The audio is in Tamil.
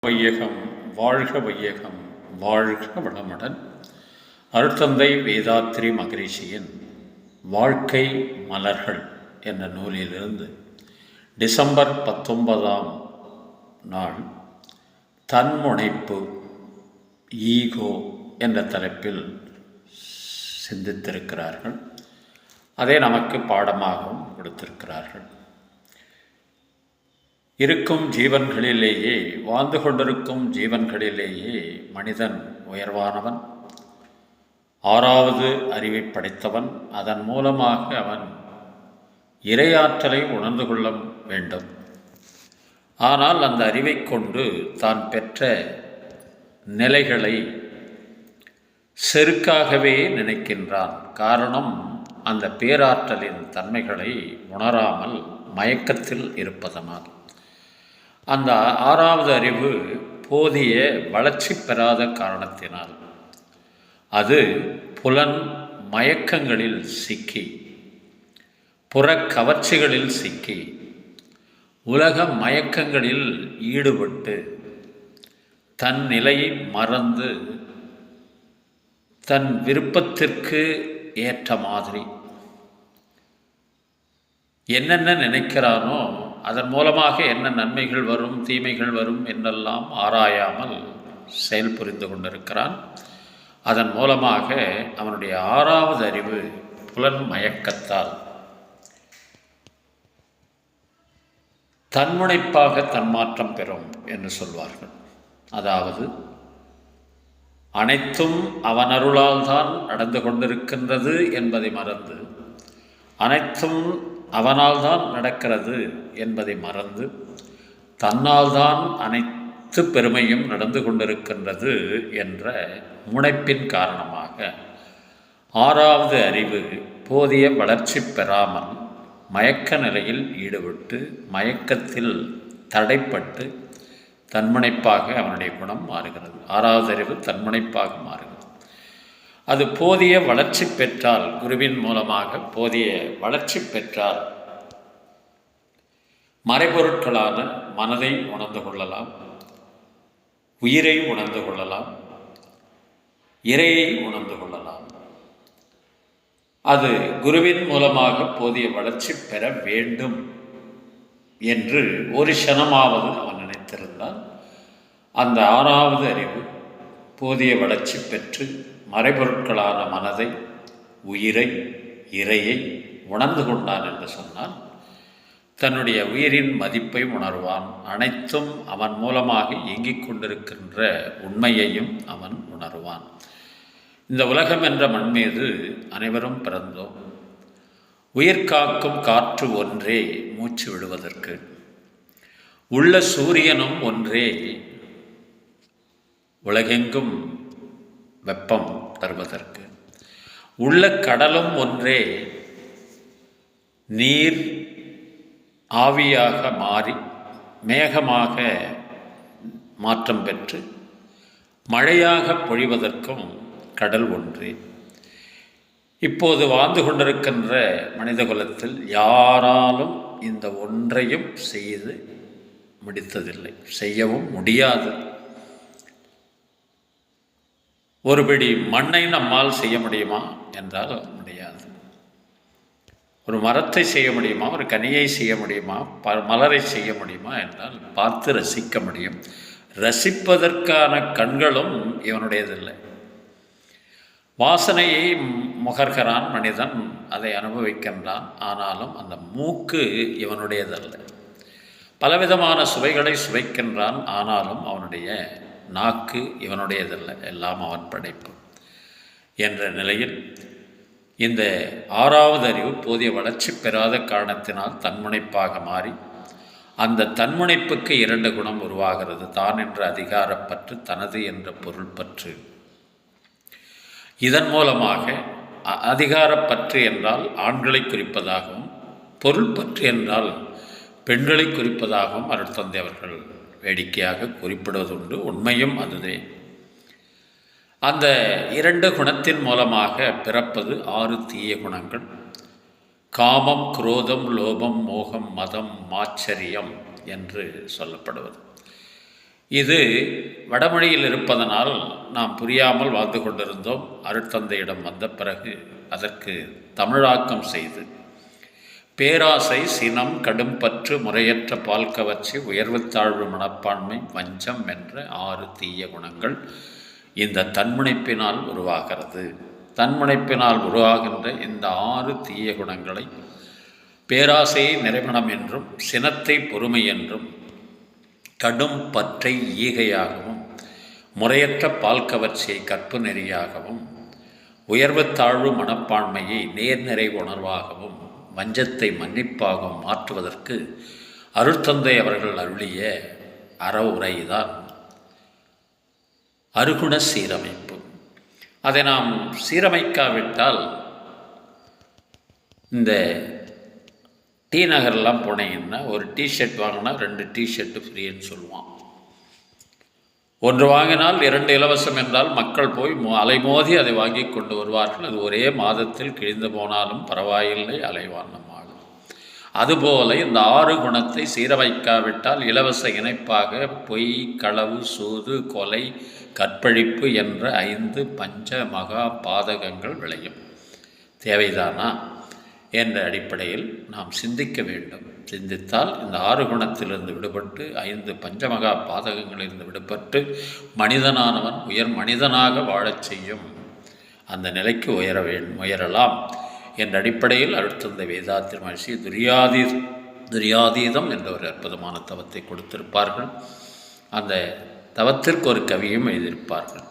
வையகம் வாழ்க வையகம் வாழ்க வளமுடன். அருட்தந்தை வேதாத்ரி மகரிஷியின் வாழ்க்கை மலர்கள் என்ற நூலிலிருந்து டிசம்பர் 19ஆம் நாள் தன்முனைப்பு ஈகோ என்ற தலைப்பில் சிந்தித்திருக்கிறார்கள். அதை நமக்கு பாடமாகவும் கொடுத்திருக்கிறார்கள். இருக்கும் ஜீவன்களிலேயே, வாழ்ந்து கொண்டிருக்கும் ஜீவன்களிலேயே மனிதன் உயர்வானவன், ஆறாவது அறிவை படைத்தவன். அதன் மூலமாக அவன் இறையாற்றலை உணர்ந்து கொள்ள வேண்டும். ஆனால் அந்த அறிவை கொண்டு தான் பெற்ற நிலைகளை செருக்காகவே நினைக்கின்றான். காரணம், அந்த பேராற்றலின் தன்மைகளை உணராமல் மயக்கத்தில் இருப்பதனால். அந்த ஆறாவது அறிவு போதிய வளர்ச்சி பெறாத காரணத்தினால் அது புலன் மயக்கங்களில் சிக்கி, புறக்கவர்ச்சிகளில் சிக்கி, உலக மயக்கங்களில் ஈடுபட்டு தன் நிலையை மறந்து தன் விருப்பத்திற்கு ஏற்ற மாதிரி என்னென்ன நினைக்கிறானோ அதன் மூலமாக என்ன நன்மைகள் வரும், தீமைகள் வரும் என்றெல்லாம் ஆராயாமல் செயல் புரிந்து கொண்டிருக்கிறான். அதன் மூலமாக அவனுடைய ஆறாவது அறிவு புலன் மயக்கத்தால் தன்முனைப்பாக தன்மாற்றம் பெறும் என்று சொல்வார்கள். அதாவது அனைத்தும் அவன் அருளால் தான் நடந்து கொண்டிருக்கின்றது என்பதை மறந்து, அனைத்தும் அவனால் தான் நடக்கிறது என்பதை மறந்து, தன்னால் தான் அனைத்து பெருமையும் நடந்து கொண்டிருக்கின்றது என்ற முனைப்பின் காரணமாக ஆறாவது அறிவு போதிய வளர்ச்சி பெறாமல் மயக்க நிலையில் ஈடுபட்டு, மயக்கத்தில் தடைப்பட்டு தன்முனைப்பாக அவனுடைய குணம் மாறுகிறது. ஆறாவது அறிவு தன்முனைப்பாக மாறுகிறது. அது போதிய வளர்ச்சி பெற்றால், குருவின் மூலமாக போதிய வளர்ச்சி பெற்றால் மறைபொருட்களான மனதை உணர்ந்து கொள்ளலாம், உயிரை உணர்ந்து கொள்ளலாம், இறையை உணர்ந்து கொள்ளலாம். அது குருவின் மூலமாக போதிய வளர்ச்சி பெற வேண்டும் என்று ஒரு க்ஷணமாவது அவன் நினைத்திருந்தால், அந்த ஆறாவது அறிவு போதிய வளர்ச்சி பெற்று மறைபொருட்களான மனதை, உயிரை, இறையை உணர்ந்து கொண்டான் என்று சொன்னால் தன்னுடைய உயிரின் மதிப்பை உணர்வான். அனைத்தும் அவன் மூலமாக இயங்கிக் கொண்டிருக்கின்ற உண்மையையும் அவன் உணர்வான். இந்த உலகம் என்ற மண் மீது அனைவரும் பிறந்தோம். உயிர் காக்கும் காற்று ஒன்றே மூச்சு விடுவதற்கு, உள்ள சூரியனும் ஒன்றே உலகெங்கும் வெப்பம் தருவதற்கு, உள்ள கடலும் ஒன்றே நீர் ஆவியாக மாறி மேகமாக மாற்றம் பெற்று மழையாக பொழிவதற்கும் கடல் ஒன்றே. இப்போது வாழ்ந்து கொண்டிருக்கின்ற மனித குலத்தில் யாராலும் இந்த ஒன்றையும் செய்து முடித்ததில்லை, செய்யவும் முடியாது. ஒரு பிடி மண்ணை நம்மால் செய்ய முடியுமா என்றால் முடியாது. ஒரு மரத்தை செய்ய முடியுமா, ஒரு கனியை செய்ய முடியுமா, மலரை செய்ய முடியுமா என்றால் பார்த்து ரசிக்க முடியும். ரசிப்பதற்கான கண்களும் இவனுடையதில்லை. வாசனையை முகர்கிறான் மனிதன், அதை அனுபவிக்கின்றான். ஆனாலும் அந்த மூக்கு இவனுடையதல்ல. பலவிதமான சுவைகளை சுவைக்கின்றான். ஆனாலும் அவனுடைய நாக்கு இவனுடையதல்ல, எல்லாம் அவன் படைப்பு என்ற நிலையில் இந்த ஆறாவது அறிவு போதிய வளர்ச்சி பெறாத காரணத்தினால் தன்முனைப்பாக மாறி, அந்த தன்முனைப்புக்கு இரண்டு குணம் உருவாகிறது. தான் என்ற அதிகாரப்பற்று, தனது என்ற பொருள் பற்று. இதன் மூலமாக அதிகாரப்பற்று என்றால் ஆண்களை குறிப்பதாகவும், பொருள் பற்று என்றால் பெண்களை குறிப்பதாகவும் அருட்தந்தை அவர்கள் வேடிக்கையாக குறிப்பிடுவதுண்டு. உண்மையும் அதுவே. அந்த இரண்டு குணத்தின் மூலமாக பிறப்பது 6 தீய குணங்கள். காமம், குரோதம், லோபம், மோகம், மதம், மாச்சரியம் என்று சொல்லப்படுவது. இது வடமொழியில் இருப்பதனால் நாம் புரியாமல் வாழ்ந்து கொண்டிருந்தோம். அருட்தந்தையிடம் வந்த பிறகு அதற்கு தமிழாக்கம் செய்து பேராசை, சினம், கடும்பற்று, முறையற்ற பால் கவர்ச்சி, உயர்வு தாழ்வு மனப்பான்மை, வஞ்சம் என்ற 6 தீய குணங்கள் இந்த தன்முனைப்பினால் உருவாகிறது. தன்முனைப்பினால் உருவாகின்ற இந்த 6 தீய குணங்களை பேராசையை நிறைமணம் என்றும், சினத்தை பொறுமை என்றும், கடும் பற்றை ஈகையாகவும், முறையற்ற பால் கவர்ச்சியை கற்பு நெறியாகவும், உயர்வு தாழ்வு மனப்பான்மையை நேர்நிறை உணர்வாகவும், வஞ்சத்தை மன்னிப்பாகவும் மாற்றுவதற்கு அருட்தந்தை அவர்கள் அருளிய அறவுரைதான் அருகுண சீரமைப்பு. அதை நாம் சீரமைக்காவிட்டால் இந்த டி நகர்லாம் போனீங்கன்னா ஒரு டிஷர்ட் வாங்கினா 2 டிஷர்ட்டு ஃப்ரீன்னு சொல்லுவான். 1 வாங்கினால் 2 இலவசம் என்றால் மக்கள் போய் அலைமோதி அதை வாங்கி கொண்டு வருவார்கள். அது ஒரே மாதத்தில் கிழிந்து போனாலும் பரவாயில்லை, அலைவான் நம்மால். அதுபோல இந்த 6 குணத்தை சீரமைக்காவிட்டால் இலவச இணைப்பாக பொய், களவு, சூது, கொலை, கற்பழிப்பு என்ற 5 பஞ்ச மகா பாதகங்கள் விளையும். தேவைதானா என்ற அடிப்படையில் நாம் சிந்திக்க வேண்டும். சிந்தித்தால் இந்த 6 குணத்திலிருந்து விடுபட்டு 5 பஞ்சமகா பாதகங்களிலிருந்து விடுபட்டு மனிதனானவன் உயர் மனிதனாக வாழச் செய்யும் அந்த நிலைக்கு உயரலாம் என்ற அடிப்படையில் அருட்தந்தை வேதாத்திரி மகரிஷி துரியாதீதம் என்ற ஒரு அற்புதமான தவத்தை கொடுத்திருப்பார்கள். அந்த தவத்திற்கு ஒரு கவியும் எழுதியிருப்பார்கள்.